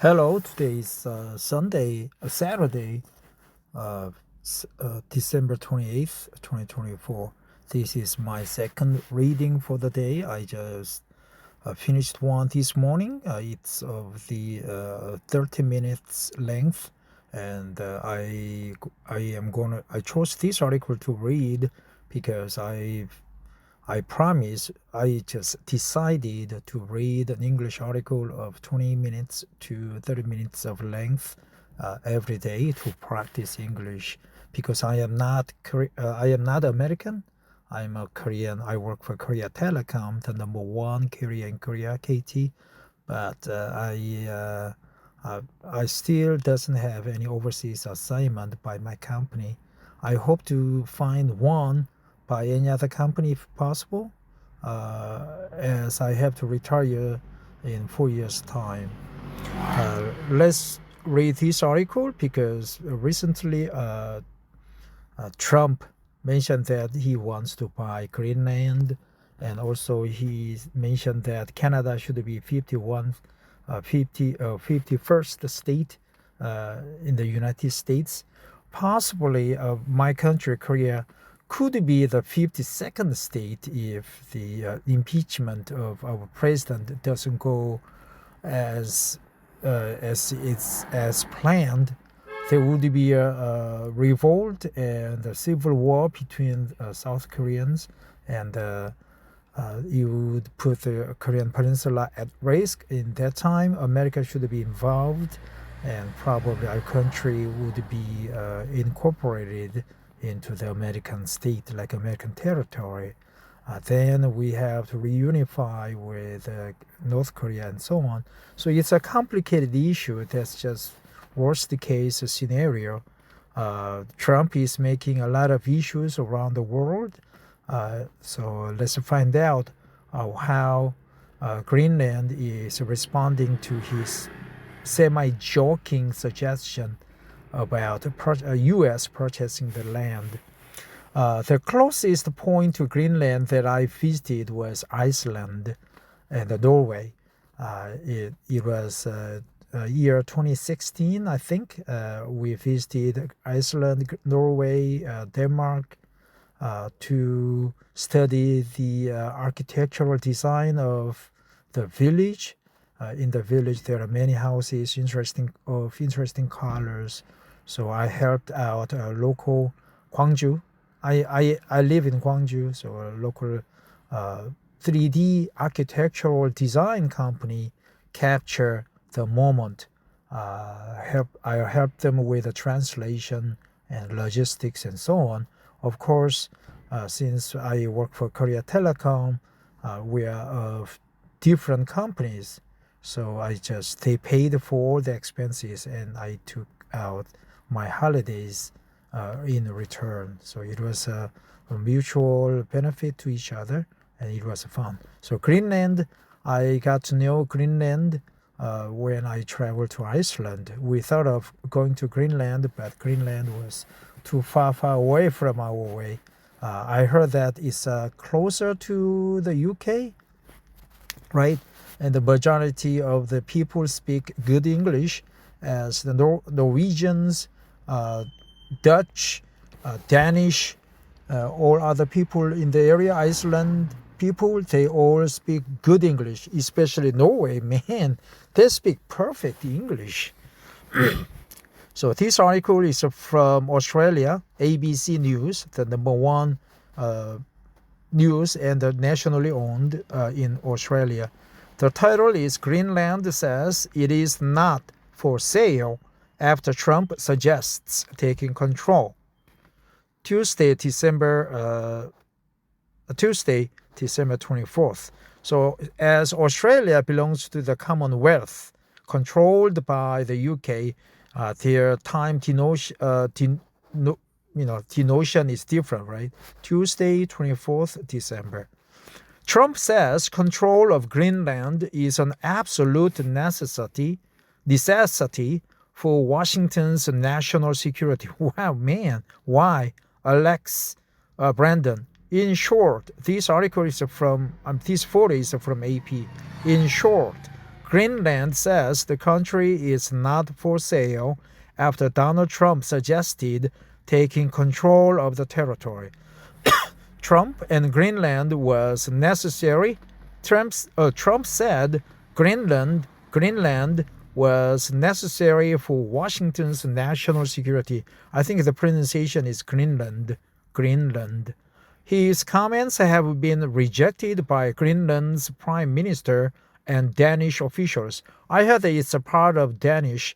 Hello, today is Saturday, December 28th, 2024. This is my second reading for the day. I just finished one this morning. It's of the 30 minutes length, and I chose this article to read because I promise I just decided to read an English article of 20 minutes to 30 minutes of length every day to practice English because I am not American. I'm a Korean. I work for Korea Telecom, the number one carrier in Korea, KT. But I still doesn't have any overseas assignment by my company. I hope to find one by any other company if possible, as I have to retire in 4 years' time. Let's read this article because recently Trump mentioned that he wants to buy Greenland, and also he mentioned that Canada should be 51st state in the United States. Possibly my country, Korea, could be the 52nd state if the impeachment of our president doesn't go as as planned. There would be a revolt and a civil war between South Koreans, and it would put the Korean Peninsula at risk. In that time, America should be involved, and probably our country would be incorporated into the American state, like American territory. Then we have to reunify with North Korea and so on. So it's a complicated issue. That's just worst case scenario. Trump is making a lot of issues around the world. So let's find out how Greenland is responding to his semi-joking suggestion about U.S. purchasing the land. The closest point to Greenland that I visited was Iceland and Norway. It was year 2016, I think. We visited Iceland, Norway, Denmark to study the architectural design of the village. In the village, there are many houses of interesting colors. So I helped out a local Gwangju. I live in Gwangju, so a local 3D architectural design company capture the moment. I help them with the translation and logistics and so on. Of course, since I work for Korea Telecom, we are of different companies. So they paid for the expenses, and I took out my holidays in return. So it was a mutual benefit to each other, and it was fun. So Greenland, I got to know Greenland when I traveled to Iceland. We thought of going to Greenland, but Greenland was too far away from our way. I heard that it's closer to the UK, right? And the majority of the people speak good English, as the Norwegians, Dutch, Danish, all other people in the area, Iceland people, they all speak good English, especially Norway. Man, they speak perfect English. So this article is from Australia, ABC News, the number one news and nationally owned in Australia. The title is Greenland says it is not for sale after Trump suggests taking control. Tuesday, December 24th. So as Australia belongs to the Commonwealth, controlled by the UK, their time denotion is different, right? Tuesday, 24th December. Trump says control of Greenland is an absolute necessity for Washington's national security. Wow, man, why? Alex Brandon. In short, this photo is from AP. In short, Greenland says the country is not for sale after Donald Trump suggested taking control of the territory. Trump and Greenland was necessary. Trump said Greenland was necessary for Washington's national security. I think the pronunciation is Greenland. His comments have been rejected by Greenland's prime minister and Danish officials. I heard that it's a part of Danish,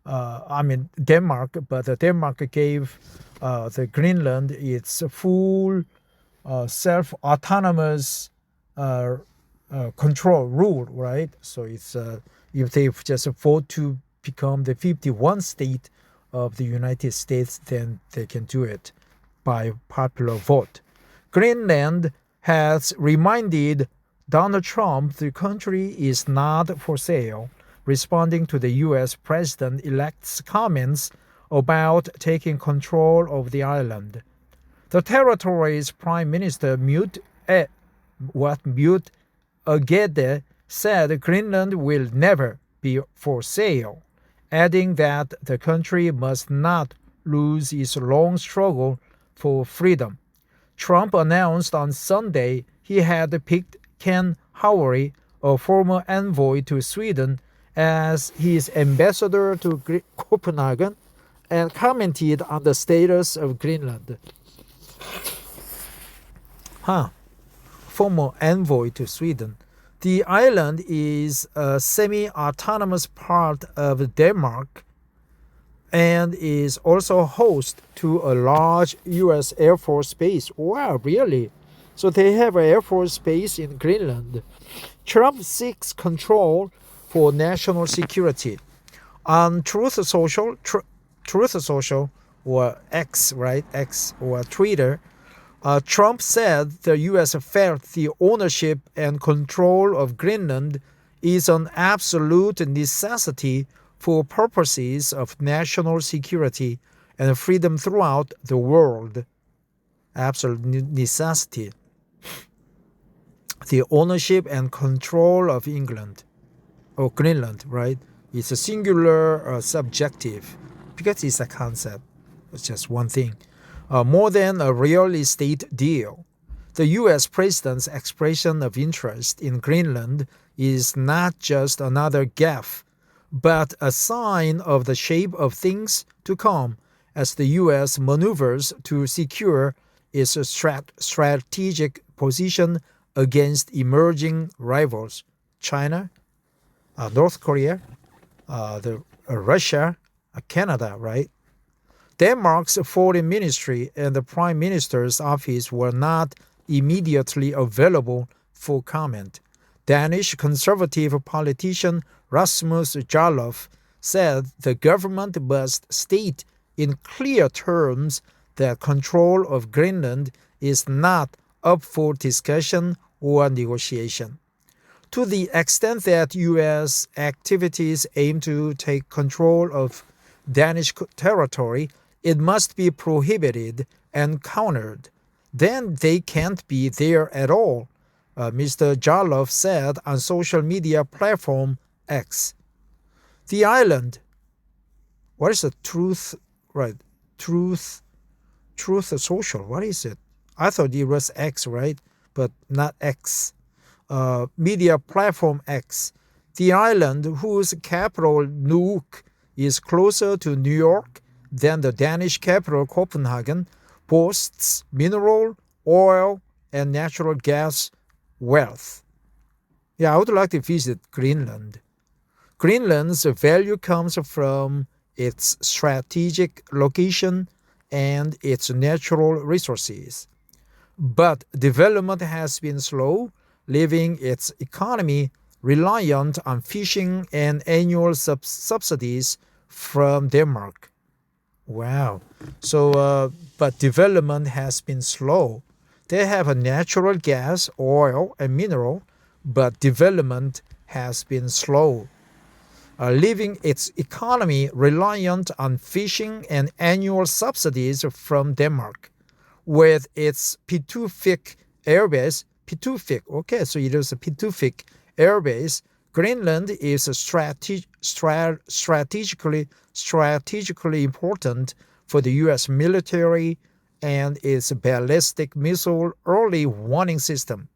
Denmark, but Denmark gave the Greenland its full self-autonomous control rule, right? So it's if they just vote to become the 51st state of the United States, then they can do it by popular vote. Greenland has reminded Donald Trump the country is not for sale, responding to the U.S. President-elect's comments about taking control of the island. The territory's Prime Minister Mette said Greenland will never be for sale, adding that the country must not lose its long struggle for freedom. Trump announced on Sunday he had picked Ken Howard, a former envoy to Sweden, as his ambassador to Copenhagen, and commented on the status of Greenland. Former envoy to Sweden. The island is a semi-autonomous part of Denmark and is also host to a large U.S. Air Force base. Wow, really? So they have an Air Force base in Greenland. Trump seeks control for national security. On Truth Social, or X, right? X or Twitter, Trump said the U.S. felt the ownership and control of Greenland is an absolute necessity for purposes of national security and freedom throughout the world. Absolute necessity. The ownership and control of England, or Greenland, right? It's a singular subjective because it's a concept. It's just one thing. More than a real estate deal. The U.S. president's expression of interest in Greenland is not just another gaffe, but a sign of the shape of things to come as the U.S. maneuvers to secure its strategic position against emerging rivals, China, North Korea, Russia, Canada, right? Denmark's foreign ministry and the prime minister's office were not immediately available for comment. Danish conservative politician Rasmus Jarlov said the government must state in clear terms that control of Greenland is not up for discussion or negotiation. To the extent that U.S. activities aim to take control of Danish territory, it must be prohibited and countered. Then they can't be there at all, Mr. Jarlov said on social media platform X. The island. What is the truth? Right. Truth social. What is it? I thought it was X, right? But not X. Media platform X. The island, whose capital Nuuk is closer to New York than the Danish capital Copenhagen, boasts mineral, oil, and natural gas wealth. Yeah, I would like to visit Greenland. Greenland's value comes from its strategic location and its natural resources. But development has been slow, leaving its economy reliant on fishing and annual subsidies from Denmark. Wow. So, but development has been slow. They have a natural gas, oil, and mineral, but development has been slow, leaving its economy reliant on fishing and annual subsidies from Denmark. With its Pitufik airbase, okay, so it is a Pitufik airbase, Greenland is strategically important for the U.S. military and its ballistic missile early warning system.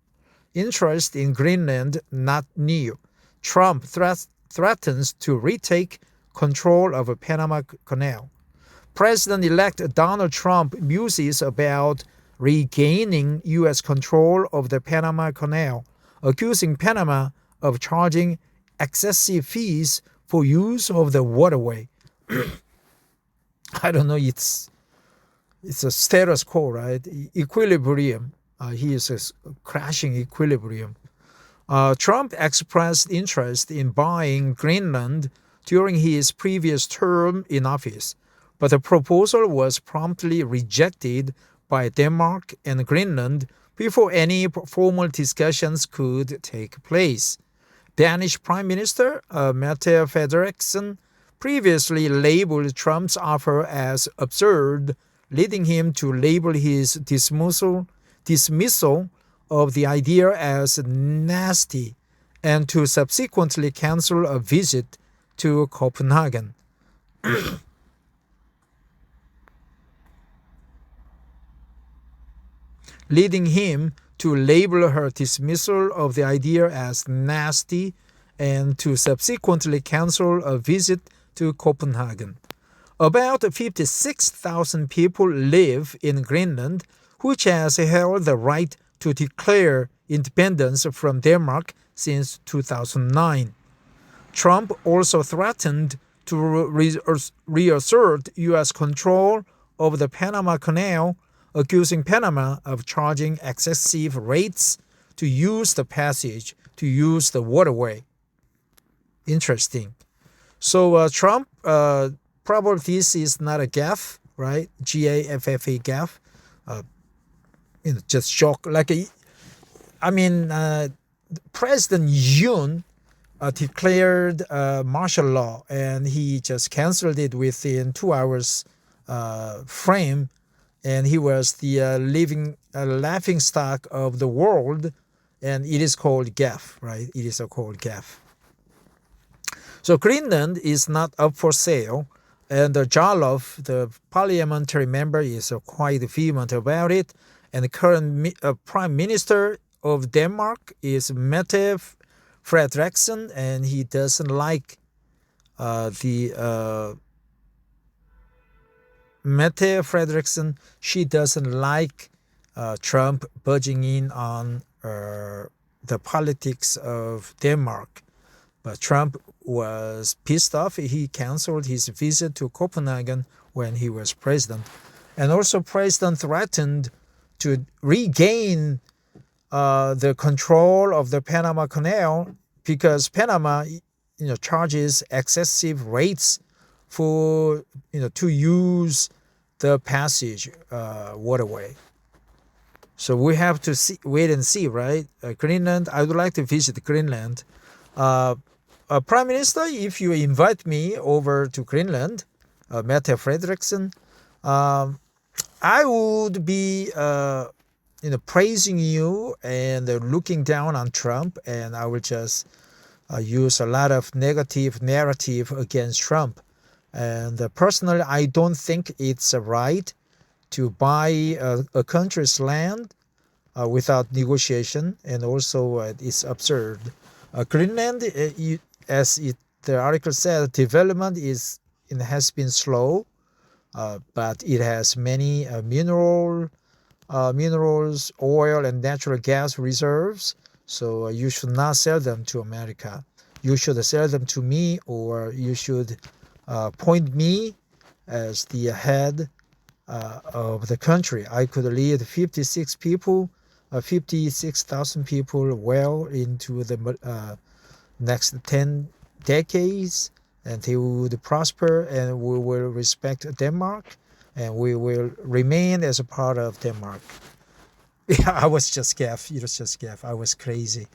Interest in Greenland not new. Trump threatens to retake control of the Panama Canal. President-elect Donald Trump muses about regaining U.S. control of the Panama Canal, accusing Panama of charging excessive fees for use of the waterway. I don't know, it's a status quo, right? Equilibrium. He is a crashing equilibrium. Trump expressed interest in buying Greenland during his previous term in office, but the proposal was promptly rejected by Denmark and Greenland before any formal discussions could take place. Danish Prime Minister Mette Fredriksen previously labeled Trump's offer as absurd, leading him to label his dismissal of the idea as nasty and to subsequently cancel a visit to Copenhagen. Leading him to label her dismissal of the idea as nasty and to subsequently cancel a visit to Copenhagen. About 56,000 people live in Greenland, which has held the right to declare independence from Denmark since 2009. Trump also threatened to reassert U.S. control over the Panama Canal, accusing Panama of charging excessive rates to use the passage, to use the waterway. Interesting. So Trump, probably this is not a gaffe, right? G-A-F-F-E, gaffe. Just joke. President Yoon declared martial law, and he just canceled it within 2 hours frame. And he was the laughing stock of the world, and it is called gaffe, right? It is called gaffe. So Greenland is not up for sale, and Jarlov, the parliamentary member, is quite vehement about it. And the current Prime Minister of Denmark is Mette Fredriksen, and he doesn't like Mette Fredriksen, she doesn't like Trump budging in on the politics of Denmark. But Trump was pissed off. He canceled his visit to Copenhagen when he was president. And also President threatened to regain the control of the Panama Canal because Panama charges excessive rates for to use the passage waterway. So we have to wait and see, right? Greenland, I would like to visit Greenland. Prime Minister, if you invite me over to Greenland, Mette Fredriksen, I would be praising you and looking down on Trump, and I will just use a lot of negative narrative against Trump. And personally, I don't think it's right to buy a country's land without negotiation, and also it's absurd. Greenland, the article said, development has been slow, but it has many minerals, oil, and natural gas reserves. So you should not sell them to America. You should sell them to me, or you should point me as the head of the country. I could lead 56,000 people well into the next 10 decades, and they would prosper, and we will respect Denmark, and we will remain as a part of Denmark. Yeah, I was just gaff. It was just gaff. I was crazy.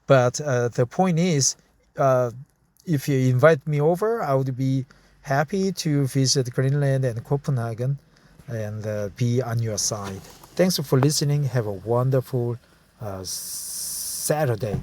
But the point is, if you invite me over, I would be happy to visit Greenland and Copenhagen and be on your side. Thanks for listening. Have a wonderful Saturday.